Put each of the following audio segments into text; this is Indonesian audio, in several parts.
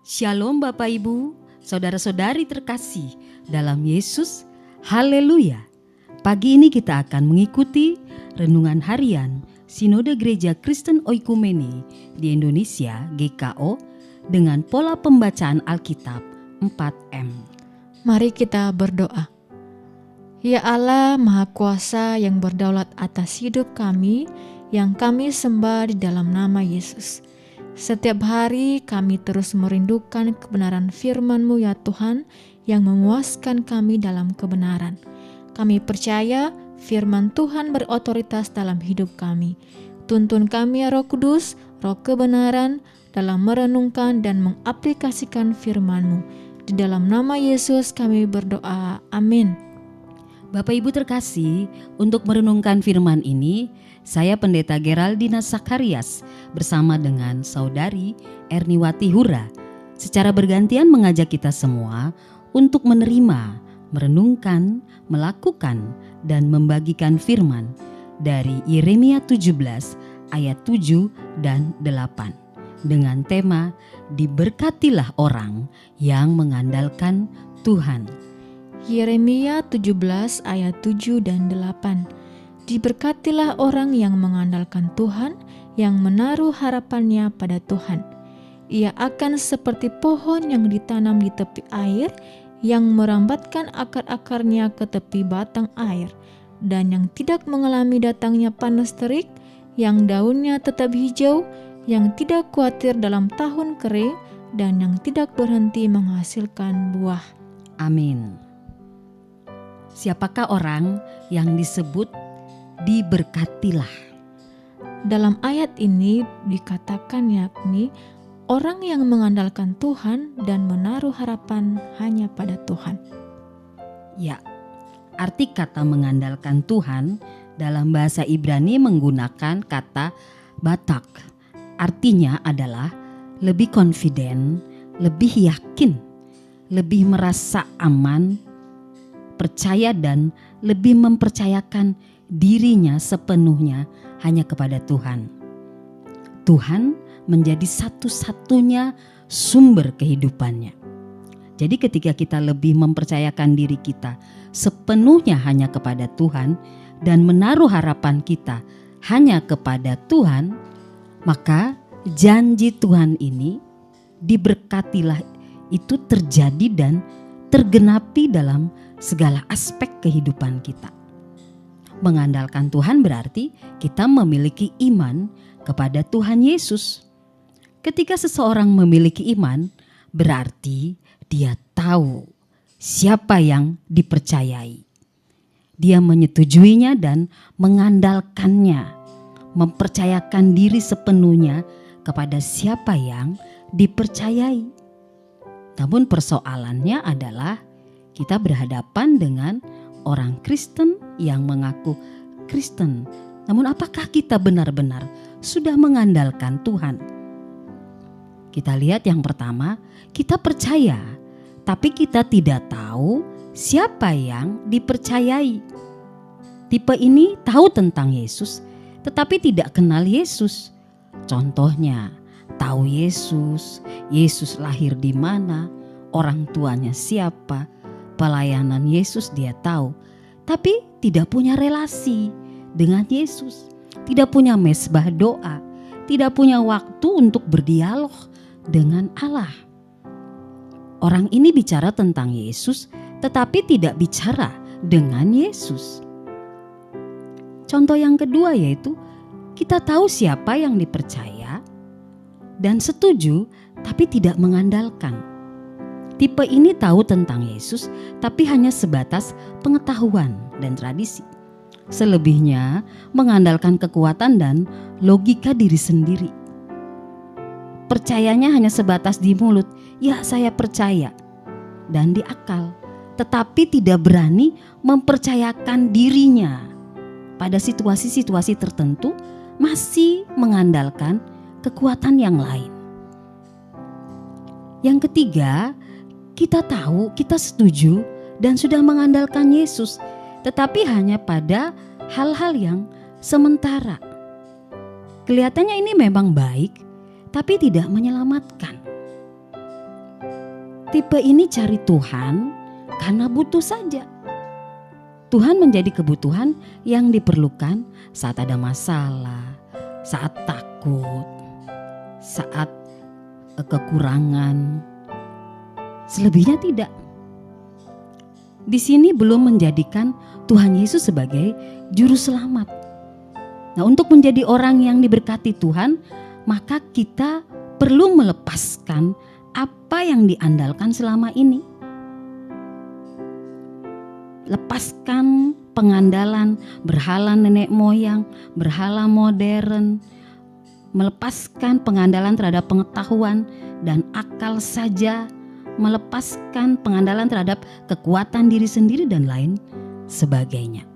Shalom Bapak Ibu, saudara-saudari terkasih dalam Yesus, haleluya. Pagi ini kita akan mengikuti renungan harian Sinode Gereja Kristen Oikumene di Indonesia GKO dengan pola pembacaan Alkitab 4M. Mari kita berdoa. Ya Allah Maha Kuasa yang berdaulat atas hidup kami, yang kami sembah di dalam nama Yesus. Setiap hari kami terus merindukan kebenaran firman-Mu ya Tuhan, yang memuaskan kami dalam kebenaran. Kami percaya firman Tuhan berotoritas dalam hidup kami. Tuntun kami ya Roh Kudus, Roh kebenaran, dalam merenungkan dan mengaplikasikan firman-Mu. Di dalam nama Yesus kami berdoa, amin. Bapak Ibu terkasih, untuk merenungkan firman ini, saya Pendeta Geraldina Sakarias bersama dengan Saudari Erniwati Hura secara bergantian mengajak kita semua untuk menerima, merenungkan, melakukan, dan membagikan firman dari Yeremia 17 ayat 7 dan 8 dengan tema Diberkatilah orang yang mengandalkan Tuhan. Yeremia 17 ayat 7 dan 8. Diberkatilah orang yang mengandalkan Tuhan, yang menaruh harapannya pada Tuhan. Ia akan seperti pohon yang ditanam di tepi air, yang merambatkan akar-akarnya ke tepi batang air, dan yang tidak mengalami datangnya panas terik, yang daunnya tetap hijau, yang tidak khawatir dalam tahun kering, dan yang tidak berhenti menghasilkan buah. Amin. Siapakah orang yang disebut diberkatilah? Dalam ayat ini dikatakan yakni orang yang mengandalkan Tuhan dan menaruh harapan hanya pada Tuhan. Ya, arti kata mengandalkan Tuhan dalam bahasa Ibrani menggunakan kata batak. Artinya adalah lebih confident, lebih yakin, lebih merasa aman, percaya dan lebih mempercayakan dirinya sepenuhnya hanya kepada Tuhan. Tuhan menjadi satu-satunya sumber kehidupannya. Jadi ketika kita lebih mempercayakan diri kita sepenuhnya hanya kepada Tuhan dan menaruh harapan kita hanya kepada Tuhan, maka janji Tuhan ini diberkatilah itu terjadi dan tergenapi dalam segala aspek kehidupan kita. Mengandalkan Tuhan berarti kita memiliki iman kepada Tuhan Yesus. Ketika seseorang memiliki iman, berarti dia tahu siapa yang dipercayai. Dia menyetujuinya dan mengandalkannya, mempercayakan diri sepenuhnya kepada siapa yang dipercayai. Namun persoalannya adalah kita berhadapan dengan orang Kristen yang mengaku Kristen. Namun apakah kita benar-benar sudah mengandalkan Tuhan? Kita lihat yang pertama, kita percaya, tapi kita tidak tahu siapa yang dipercayai. Tipe ini tahu tentang Yesus, tetapi tidak kenal Yesus. Contohnya, tahu Yesus, Yesus lahir di mana, orang tuanya siapa, pelayanan Yesus dia tahu, tapi tidak punya relasi dengan Yesus, tidak punya mezbah doa, tidak punya waktu untuk berdialog dengan Allah. Orang ini bicara tentang Yesus, tetapi tidak bicara dengan Yesus. Contoh yang kedua yaitu kita tahu siapa yang dipercaya dan setuju, tapi tidak mengandalkan. Tipe ini tahu tentang Yesus, tapi hanya sebatas pengetahuan dan tradisi. Selebihnya mengandalkan kekuatan dan logika diri sendiri. Percayanya hanya sebatas di mulut, ya saya percaya, dan di akal, tetapi tidak berani mempercayakan dirinya. Pada situasi-situasi tertentu masih mengandalkan kekuatan yang lain. Yang ketiga, kita tahu, kita setuju dan sudah mengandalkan Yesus, tetapi hanya pada hal-hal yang sementara. Kelihatannya ini memang baik, tapi tidak menyelamatkan. Tipe ini cari Tuhan karena butuh saja. Tuhan menjadi kebutuhan yang diperlukan saat ada masalah, saat takut, saat kekurangan. Selebihnya tidak. Di sini belum menjadikan Tuhan Yesus sebagai juru selamat. Nah, untuk menjadi orang yang diberkati Tuhan, maka kita perlu melepaskan apa yang diandalkan selama ini. Lepaskan pengandalan berhala nenek moyang, berhala modern, melepaskan pengandalan terhadap pengetahuan dan akal saja, melepaskan pengandalan terhadap kekuatan diri sendiri dan lain sebagainya.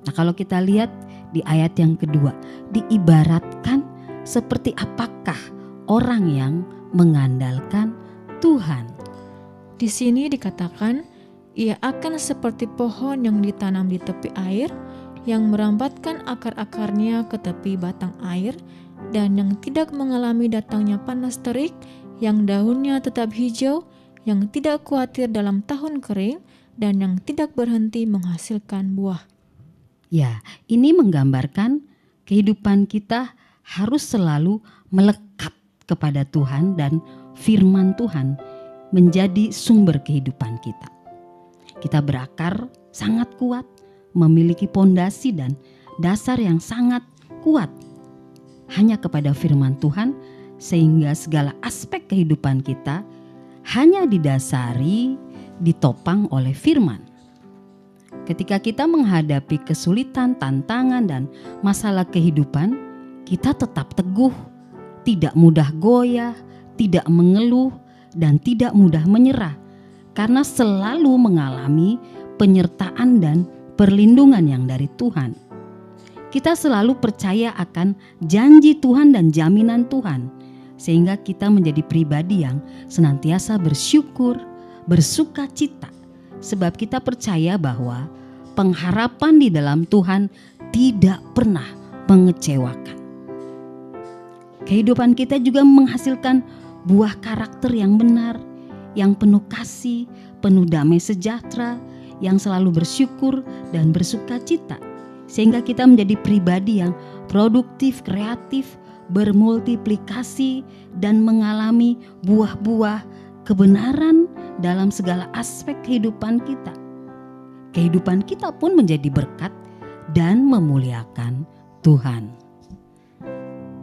Nah, kalau kita lihat di ayat yang kedua, diibaratkan seperti apakah orang yang mengandalkan Tuhan. Di sini dikatakan, ia akan seperti pohon yang ditanam di tepi air, yang merambatkan akar-akarnya ke tepi batang air, dan yang tidak mengalami datangnya panas terik, yang daunnya tetap hijau, yang tidak khawatir dalam tahun kering, dan yang tidak berhenti menghasilkan buah. Ya, ini menggambarkan kehidupan kita harus selalu melekat kepada Tuhan dan firman Tuhan menjadi sumber kehidupan kita. Kita berakar sangat kuat, memiliki pondasi dan dasar yang sangat kuat hanya kepada firman Tuhan, sehingga segala aspek kehidupan kita hanya didasari, ditopang oleh firman. Ketika kita menghadapi kesulitan, tantangan, dan masalah kehidupan, kita tetap teguh, tidak mudah goyah, tidak mengeluh, dan tidak mudah menyerah, karena selalu mengalami penyertaan dan perlindungan yang dari Tuhan. Kita selalu percaya akan janji Tuhan dan jaminan Tuhan, sehingga kita menjadi pribadi yang senantiasa bersyukur, bersuka cita, sebab kita percaya bahwa pengharapan di dalam Tuhan tidak pernah mengecewakan. Kehidupan kita juga menghasilkan buah karakter yang benar, yang penuh kasih, penuh damai sejahtera, yang selalu bersyukur dan bersuka cita, sehingga kita menjadi pribadi yang produktif, kreatif, bermultiplikasi, dan mengalami buah-buah kebenaran dalam segala aspek kehidupan kita. Kehidupan kita pun menjadi berkat dan memuliakan Tuhan.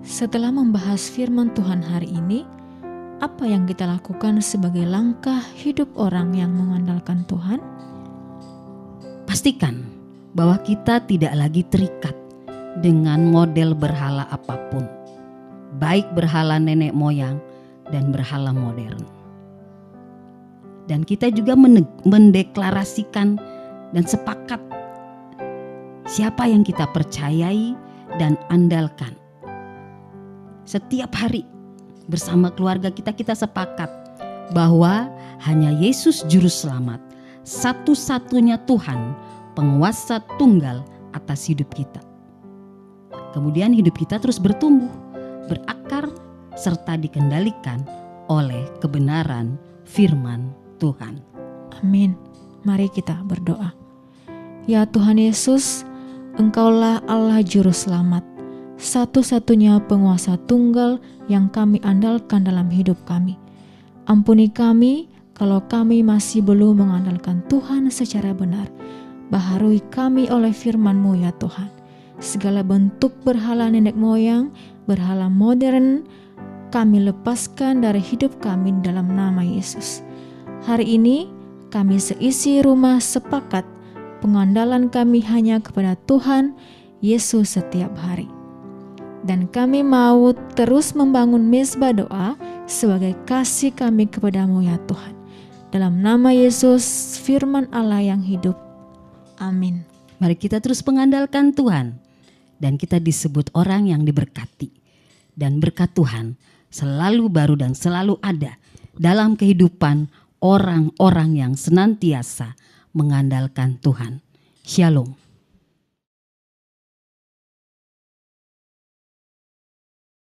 Setelah membahas firman Tuhan hari ini, apa yang kita lakukan sebagai langkah hidup orang yang mengandalkan Tuhan? Pastikan bahwa kita tidak lagi terikat dengan model berhala apapun, baik berhala nenek moyang dan berhala modern. Dan kita juga mendeklarasikan dan sepakat siapa yang kita percayai dan andalkan. Setiap hari bersama keluarga kita sepakat bahwa hanya Yesus juru selamat, satu-satunya Tuhan, penguasa tunggal atas hidup kita. Kemudian hidup kita terus bertumbuh, berakar, serta dikendalikan oleh kebenaran firman Tuhan. Amin. Mari kita berdoa. Ya Tuhan Yesus, Engkaulah Allah Juru Selamat, satu-satunya penguasa tunggal yang kami andalkan dalam hidup kami. Ampuni kami kalau kami masih belum mengandalkan Tuhan secara benar. Baharui kami oleh firman-Mu ya Tuhan. Segala bentuk berhala nenek moyang, berhala modern, kami lepaskan dari hidup kami dalam nama Yesus. Hari ini kami seisi rumah sepakat pengandalan kami hanya kepada Tuhan Yesus setiap hari. Dan kami mau terus membangun mezbah doa sebagai kasih kami kepadamu ya Tuhan. Dalam nama Yesus, firman Allah yang hidup. Amin. Mari kita terus mengandalkan Tuhan, dan kita disebut orang yang diberkati. Dan berkat Tuhan selalu baru dan selalu ada dalam kehidupan orang-orang yang senantiasa mengandalkan Tuhan. Shalom.